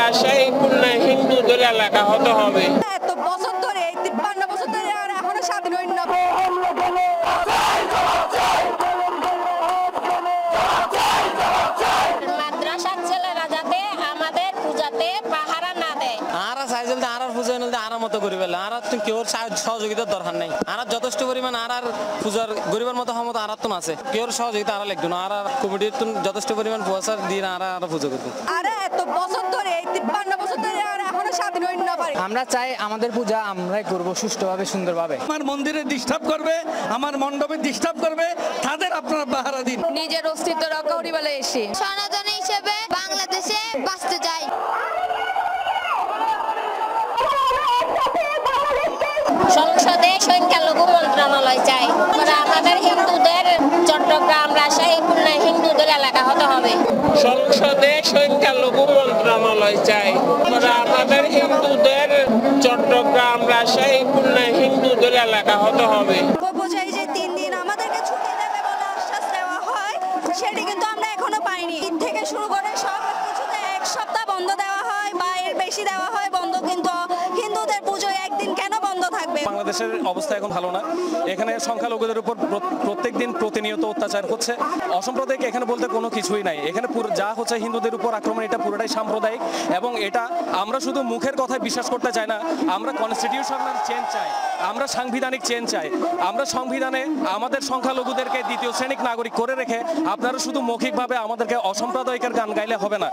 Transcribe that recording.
রাজশাহী খুলনা হিন্দুদের এলাকা হতে হবে। এত বছর ধরে 53 বছর ধরে আর এখনো স্বাধীন হইল না। মাদ্রাসার ছেলেরা যাতে আমাদের পূজাতে পাহারা না দেয়। আরা চাইছিল আর পূজা নিলে আর মতো করি পেলে আর কেউ সহযোগিতার দরকার নেই। আর যথেষ্ট পরিমাণ আর পূজার গরিবের মতো ক্ষমতা আর তো আছে, কেউ সহযোগিতা আর লাগতো না। আর কমিটির যথেষ্ট পরিমাণ পয়সা দিয়ে আর পুজো করতো। আরে এত বছর ধরে 53 বছর ধরে আর এখনো স্বাধীন হইল না পারে। আমরা চাই আমাদের পূজা আমরাই করব সুষ্ঠুভাবে, সুন্দরভাবে। আমার মন্দিরে ডিস্টার্ব করবে, আমার মণ্ডপে ডিস্টার্ব করবে, তাদের আপনারা পাহারা দিন। নিজের অস্তিত্ব রক্ষা করি বলে এসে সনাতনী হিসেবে বাংলাদেশে বাঁচতে চাই। সংসদে সংখ্যালঘু মন্ত্রণালয় চাই। আমাদের হিন্দুদের চট্টগ্রাম রাজশাহী খুলনা হিন্দুদের এলাকা হতে হবে। সংসদে সংখ্যালঘু মন্ত্রণালয় চাই। আমাদের হিন্দুদের চট্টগ্রাম রাজশাহী খুলনা হিন্দুদের এলাকা হতে হবে। বোঝাই যে 3 দিন আমাদেরকে ছুটি দেবে বলে আশ্বাস দেওয়া হয়, সেটি কিন্তু আমরা এখনো পাইনি। ঈদ থেকে শুরু করে সব কিছুতে 1 সপ্তাহ বন্ধ দেওয়া হয় বা এর বেশি দেওয়া হয় বন্ধ, কিন্তু হিন্দুদের পুজো একদিন কেন বন্ধ থাকবে? বাংলাদেশের অবস্থা এখন ভালো না। এখানে সংখ্যালঘুদের উপর প্রত্যেক দিন প্রতিনিয়ত অত্যাচার হচ্ছে। অসাম্প্রদায়িক এখানে বলতে কোনো কিছুই নাই। এখানে পুরো যা হচ্ছে হিন্দুদের উপর আক্রমণ, এটা পুরোটাই সাম্প্রদায়িক। এবং এটা আমরা শুধু মুখের কথায় বিশ্বাস করতে চাই না, আমরা কনস্টিটিউশনাল চেঞ্জ চাই, আমরা সাংবিধানিক চেঞ্জ চাই। আমরা সংবিধানে আমাদের সংখ্যালঘুদেরকে 2য় শ্রেণীর নাগরিক করে রেখে আপনারা শুধু মৌখিকভাবে আমাদেরকে অসাম্প্রদায়িকের গান গাইলে হবে না।